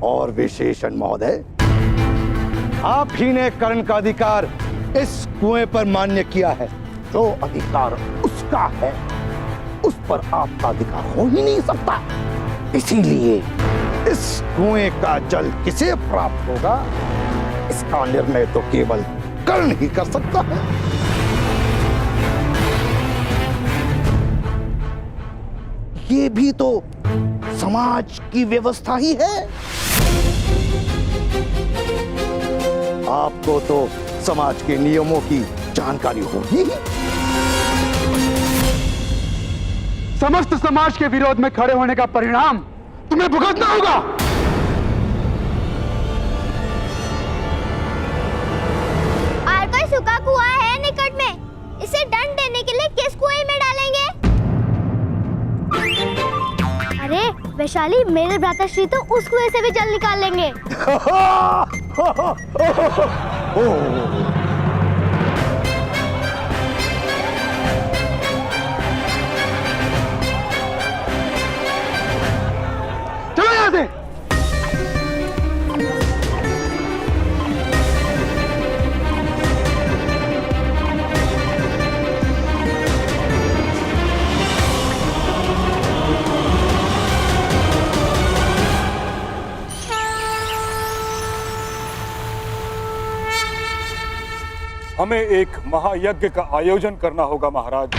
और विशेषण महोदय, आप ही ने कर्ण का अधिकार इस कुएं पर मान्य किया है। जो अधिकार उसका है उस पर आपका अधिकार हो ही नहीं सकता। इसीलिए इस कुएं का जल किसे प्राप्त होगा, इसका निर्णय तो केवल कर्ण ही कर सकता है। ये भी तो समाज की व्यवस्था ही है। आपको तो समाज के नियमों की जानकारी होगी। समस्त समाज के विरोध में खड़े होने का परिणाम तुम्हें भुगतना होगा। और कोई सूखा कुआं है निकट में, इसे दंड देने के लिए किस कुएं में डालेंगे? अरे वैशाली, मेरे भ्राताश्री तो उस कुएं से भी जल निकाल लेंगे। चलो यहां से। हमें एक महायज्ञ का आयोजन करना होगा महाराज।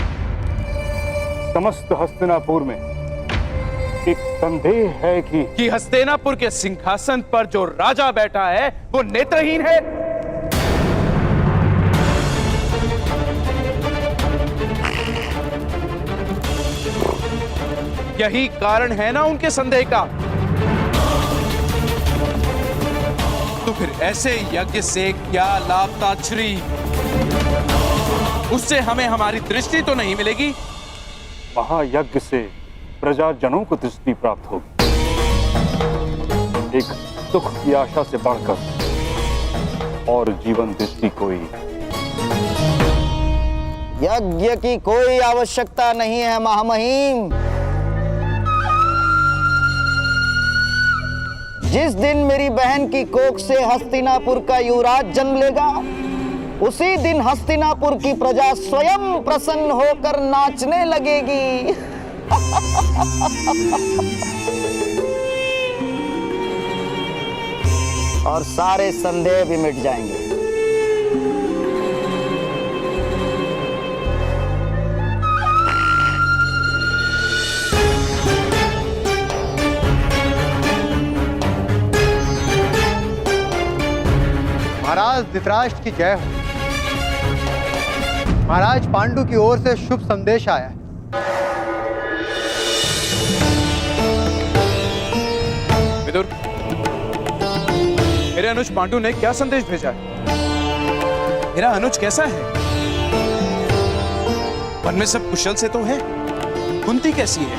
समस्त हस्तिनापुर में एक संदेह है कि हस्तिनापुर के सिंहासन पर जो राजा बैठा है वो नेत्रहीन है। यही कारण है ना उनके संदेह का। तो फिर ऐसे यज्ञ से क्या लाभ ताच्छ्री? उससे हमें हमारी दृष्टि तो नहीं मिलेगी। महायज्ञ से प्रजाजनों को दृष्टि प्राप्त होगी। एक सुख की आशा से बढ़कर और जीवन दृष्टि कोई। यज्ञ की कोई आवश्यकता नहीं है महामहिम। जिस दिन मेरी बहन की कोख से हस्तिनापुर का युवराज जन्म लेगा, उसी दिन हस्तिनापुर की प्रजा स्वयं प्रसन्न होकर नाचने लगेगी। और सारे संदेह भी मिट जाएंगे। महाराज धृतराष्ट्र की जय हो। महाराज पांडु की ओर से शुभ संदेश आया है। विदुर, मेरे अनुज पांडु ने क्या संदेश भेजा है? मेरा अनुज कैसा है? वन में सब कुशल से तो है? कुंती कैसी है?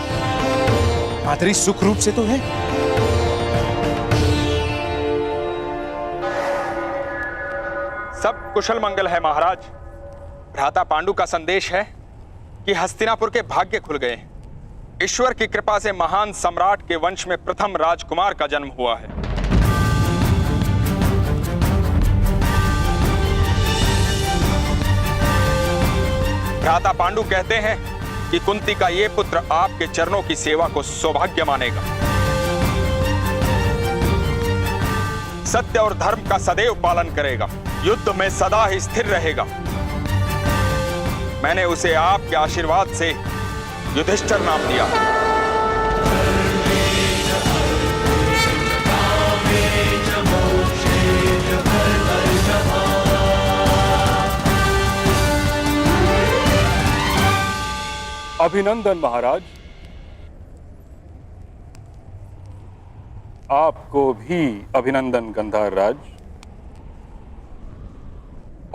माद्री सुख रूप से तो है? सब कुशल मंगल है महाराज। भ्राता पांडु का संदेश है कि हस्तिनापुर के भाग्य खुल गए। ईश्वर की कृपा से महान सम्राट के वंश में प्रथम राजकुमार का जन्म हुआ है। भ्राता पांडु कहते हैं कि कुंती का ये पुत्र आपके चरणों की सेवा को सौभाग्य मानेगा। सत्य और धर्म का सदैव पालन करेगा, युद्ध में सदा ही स्थिर रहेगा। मैंने उसे आपके आशीर्वाद से युधिष्ठिर नाम दिया। अभिनंदन महाराज। आपको भी अभिनंदन गंधार राज।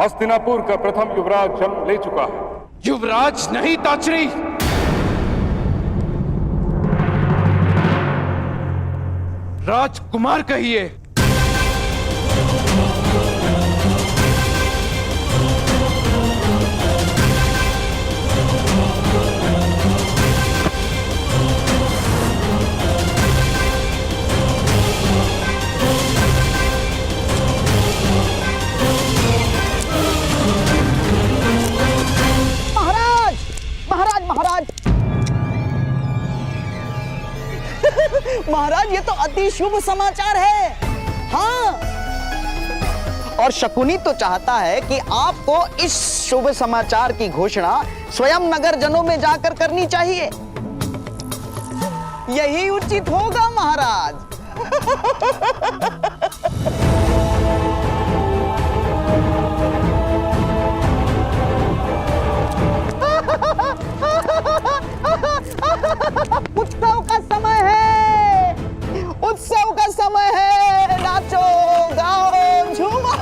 हस्तिनापुर का प्रथम युवराज जन्म ले चुका है। युवराज नहीं ताच्छ्री, राजकुमार कहिए। महाराज, ये तो अति शुभ समाचार है। हाँ, और शकुनी तो चाहता है कि आपको इस शुभ समाचार की घोषणा स्वयं नगर जनों में जाकर करनी चाहिए। यही उचित होगा महाराज। उत्सव का समय है, उत्सव का समय है। नाचो, गाओ, झूमो।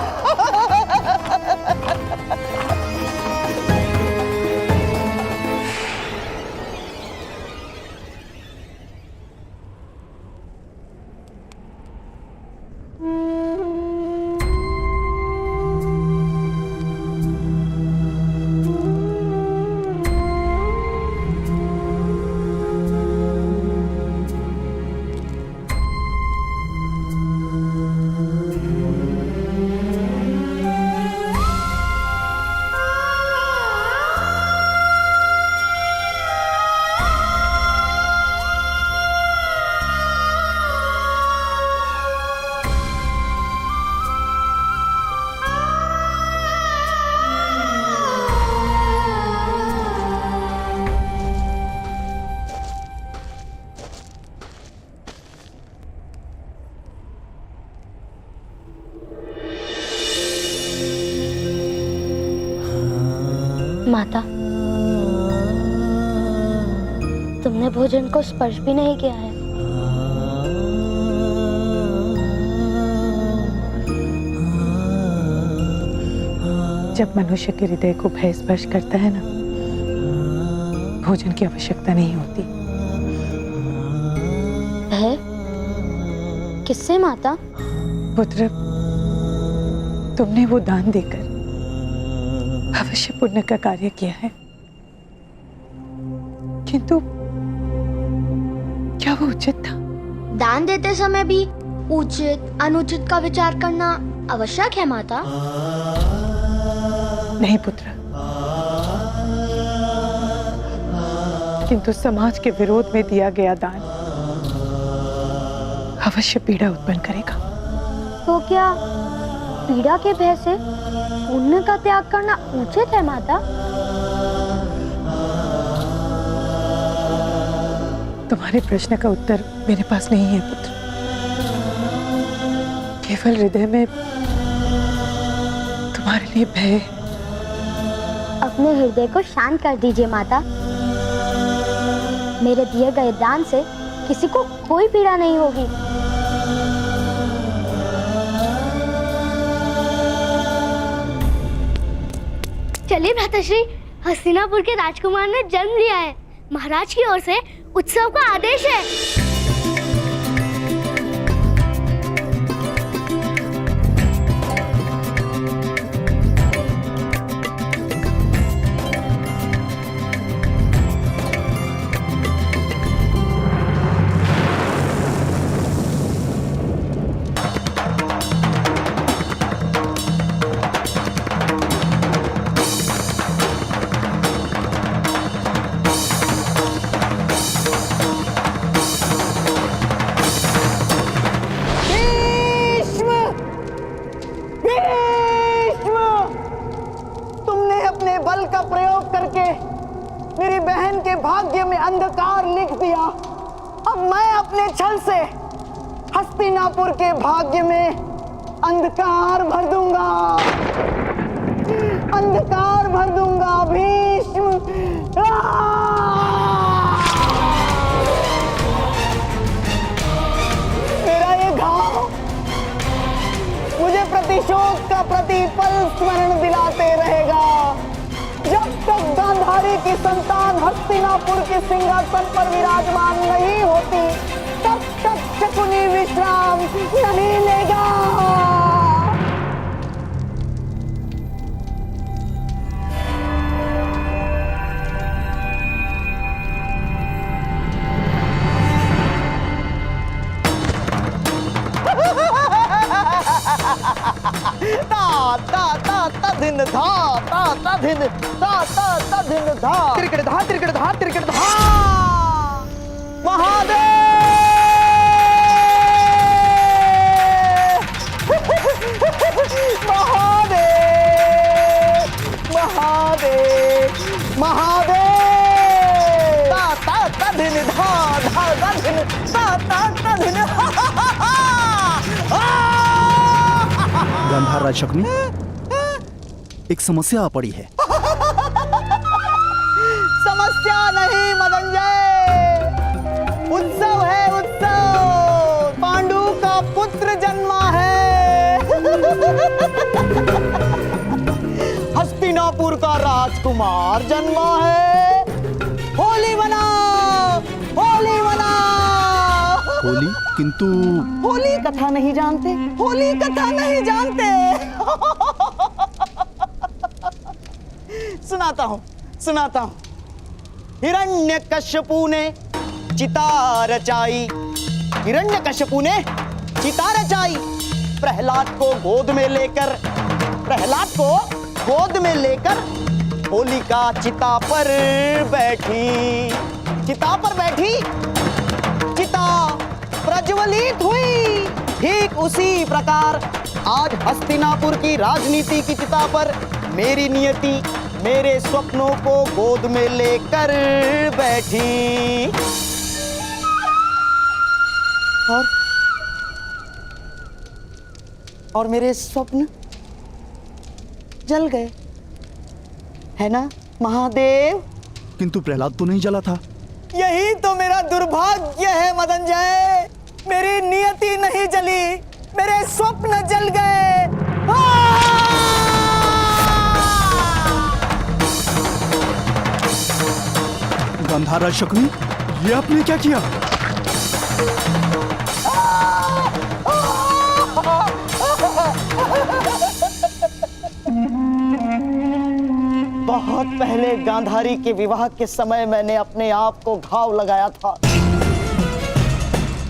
माता, तुमने भोजन को स्पर्श भी नहीं किया है। जब मनुष्य के हृदय को भय स्पर्श करता है ना, भोजन की आवश्यकता नहीं होती। भय? किससे माता? पुत्र, तुमने वो दान देकर अवश्य पुण्य का कार्य किया है, किंतु क्या वो उचित था? दान देते समय भी उचित अनुचित का विचार करना आवश्यक है माता। नहीं पुत्र, किंतु समाज के विरोध में दिया गया दान अवश्य पीड़ा उत्पन्न करेगा। तो क्या पीड़ा के भय से पुण्य का त्याग करना उचित है माता? तुम्हारे प्रश्न का उत्तर मेरे पास नहीं है पुत्र। केवल हृदय में तुम्हारे लिए भय है। अपने हृदय को शांत कर दीजिए माता। मेरे दिए गए दान से किसी को कोई पीड़ा नहीं होगी। चलिए भ्राताश्री, हस्तिनापुर के राजकुमार ने जन्म लिया है। महाराज की ओर से उत्सव का आदेश है। मेरी बहन के भाग्य में अंधकार लिख दिया। अब मैं अपने छल से हस्तिनापुर के भाग्य में अंधकार भर दूंगा, अंधकार भर दूंगा। भीष्म, मेरा ये घाव मुझे प्रतिशोध का प्रतिपल स्मरण दिलाते रहेगा। जब तक गांधारी की संतान हस्तिनापुर के सिंहासन पर विराजमान नहीं होती, तब तक शकुनी विश्राम नहीं लेगा। धिन धा ता धिन ता धिन धा तिरकड़ धा तिरकड़ धा तिरकड़ धा। महादेव गांधार राज शकुनी, एक समस्या आ पड़ी है। समस्या नहीं मदनजय, उत्सव है उत्सव। पांडु का पुत्र जन्मा है। हस्तिनापुर का राजकुमार जन्मा है। होली मनाओ, होली मनाओ। होली? किंतु होली कथा नहीं जानते? होली कथा नहीं जानते? सुनाता हूं। हिरण्यकश्यपु ने चिता रचाई। हिरण्यकश्यपु ने चिता रचाई। प्रहलाद को गोद में लेकर होलिका चिता पर बैठी। चिता प्रज्वलित हुई। ठीक उसी प्रकार आज हस्तिनापुर की राजनीति की चिता पर मेरी नियति मेरे स्वप्नों को गोद में लेकर बैठी। और मेरे स्वप्न जल गए, है ना महादेव? किंतु प्रहलाद तो नहीं जला था। यही तो मेरा दुर्भाग्य है मदनजय। मेरी नियति नहीं जली, मेरे स्वप्न जल गए। गांधार राज शकुनी, ये आपने क्या किया? बहुत पहले गांधारी के विवाह के समय मैंने अपने आप को घाव लगाया था।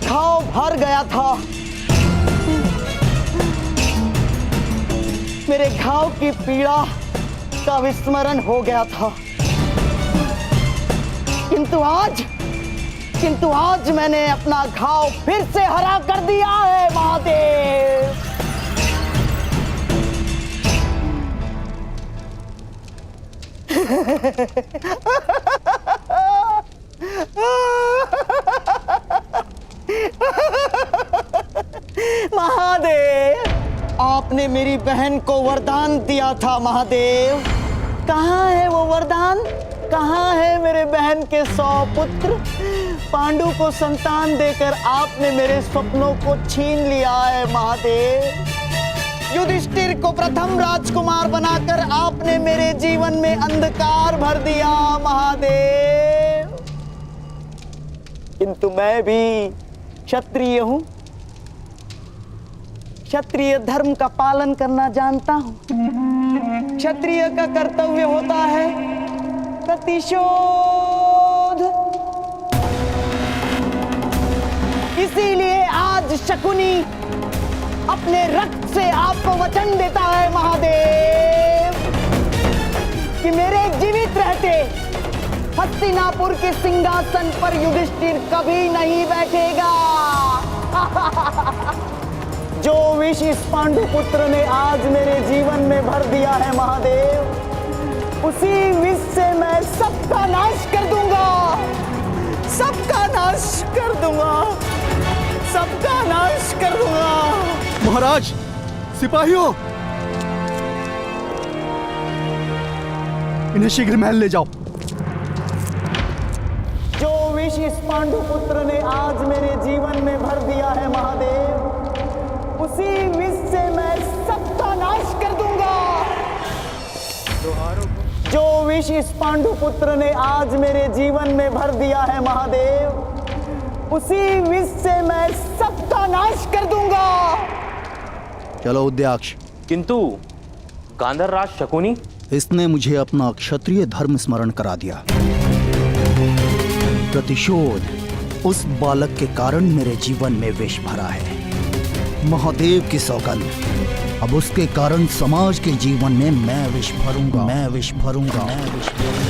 घाव भर गया था। मेरे घाव की पीड़ा का विस्मरण हो गया था। किंतु आज मैंने अपना घाव फिर से हरा कर दिया है महादेव। महादेव, आपने मेरी बहन को वरदान दिया था महादेव। कहाँ है वो वरदान? कहाँ है मेरे बहन के 100 पुत्र? पांडु को संतान देकर आपने मेरे सपनों को छीन लिया है महादेव। युधिष्ठिर को प्रथम राजकुमार बनाकर आपने मेरे जीवन में अंधकार भर दिया महादेव। किंतु मैं भी क्षत्रिय हूं। क्षत्रिय धर्म का पालन करना जानता हूं। क्षत्रिय का कर्तव्य होता है प्रतिशोध। इसीलिए आज शकुनी अपने रक्त से आपको वचन देता है महादेव कि मेरे जीवित रहते हस्तिनापुर के सिंहासन पर युधिष्ठिर कभी नहीं बैठेगा। जो विष इस पांडुपुत्र ने आज मेरे जीवन में भर दिया है महादेव, उसी विष से मैं सबका नाश कर दूंगा। सबका नाश कर दूंगा। सबका नाश कर दूंगा। महाराज, सिपाहियों, इन्हें शीघ्र महल ले जाओ। जो विष इस पांडुपुत्र ने आज मेरे जीवन में भर दिया है महादेव, उसी विष से मैं सबका नाश कर दूंगा। जो विष इस पांडुपुत्र ने आज मेरे जीवन में भर दिया है महादेव, उसी विष से मैं सबका नाश कर दूंगा। चलो उद्याक्ष। किंतु गांधार राज शकुनी, इसने मुझे अपना क्षत्रिय धर्म स्मरण करा दिया। प्रतिशोध उस बालक के कारण मेरे जीवन में विष भरा है। महादेव की सौगंध, अब उसके कारण समाज के जीवन में मैं विष भरूंगा। मैं विष भरूंगा। मैं विष भरूंगा।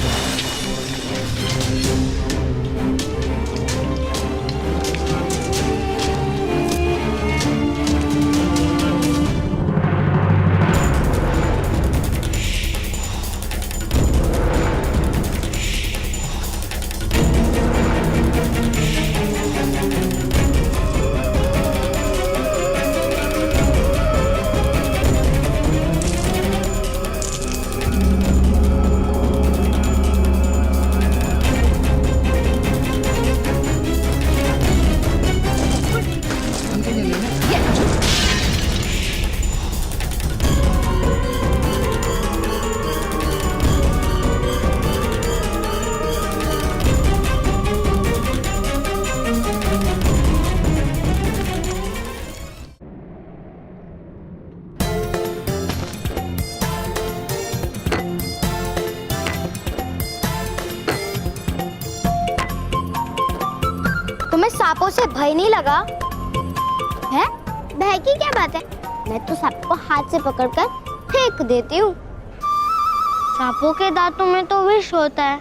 तुम्हें सांपों से भय नहीं लगा है? भय की क्या बात है? मैं तो सांप को हाथ से पकड़कर फेंक देती हूँ। सांपों के दांतों में तो विष होता है,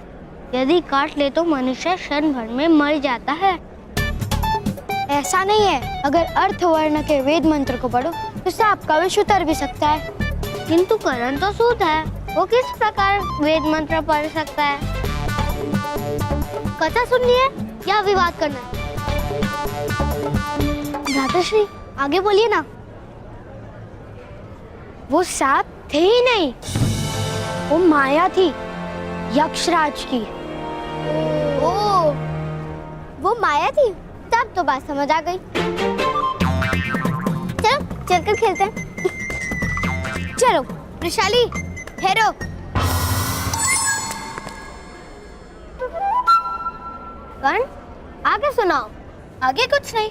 यदि काट ले तो मनुष्य क्षण भर में मर जाता है। ऐसा नहीं है, अगर अर्थ वर्ण के वेद मंत्र को पढ़ो तो सांप का विष उतर भी सकता है। किंतु करण तो सूत है, वो किस प्रकार वेद मंत्र पढ़ सकता है? कथा सुननी है या विवाद करना है? भ्राताश्री आगे बोलिए ना। वो सांप थे ही नहीं, वो माया थी यक्षराज की। ओ, वो माया थी, तब तो बात समझ आ गई। चलो चलकर खेलते हैं। चलो वृषाली, ठहरो। कर्ण, आगे सुनाओ। आगे कुछ नहीं,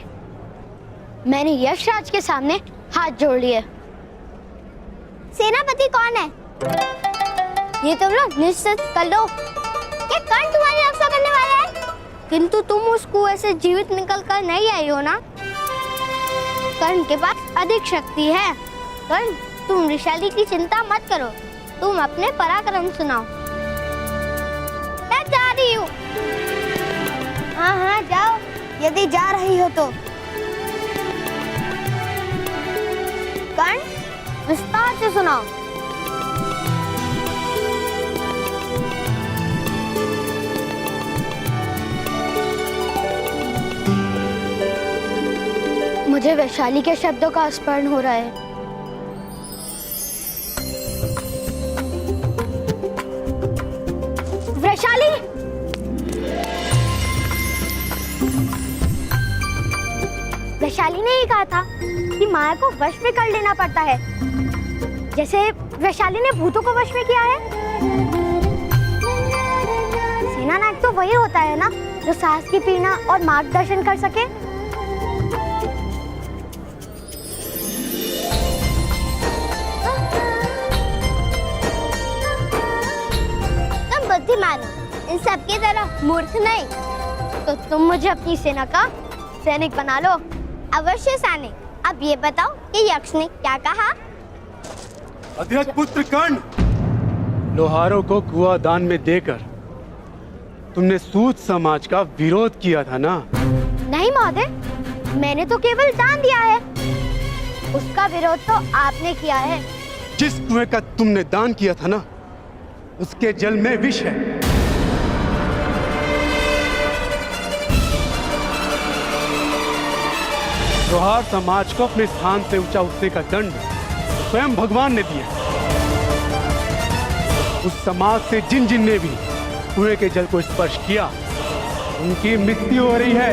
मैंने यक्षराज के सामने हाथ जोड़ लिए। सेनापति कौन है? ये तुम लोग निश्चित कर लो कि कर्ण तुम्हारी रक्षा करने वाला है। किंतु तुम उस कुएं से जीवित निकल कर नहीं आई हो ना? कर्ण के पास अधिक शक्ति है। कर्ण, तुम वृषाली की चिंता मत करो, तुम अपने पराक्रम सुनाओ। मैं जा रही हूँ। हाँ हाँ जाओ, यदि जा रही हो तो। कर्ण, विस्तार से सुनाओ। मुझे वैशाली के शब्दों का स्मरण हो रहा है। वैशाली, वैशाली ने ही कहा था कि माया को वश में कर लेना पड़ता है, जैसे वैशाली ने भूतों को वश में किया है। सेना नायक तो वही होता है ना जो साहस की प्रेरणा और मार्गदर्शन कर सके। तुम बुद्धिमान हो, इन सब की तरह मूर्ख नहीं। तो तुम मुझे अपनी सेना का सैनिक बना लो। अवश्य सैनिक। अब ये बताओ कि यक्ष ने क्या कहा? अध्यक्ष पुत्र कर्ण, लोहारों को कुआं दान में देकर तुमने सूत समाज का विरोध किया था ना? नहीं महोदय, मैंने तो केवल दान दिया है, उसका विरोध तो आपने किया है। जिस कुएं का तुमने दान किया था ना, उसके जल में विष है। लोहार समाज को अपने स्थान से ऊंचा उठने का दंड स्वयं भगवान ने दिया। उस समाज से जिन जिन ने भी कुएं के जल को स्पर्श किया, उनकी मृत्यु हो रही है।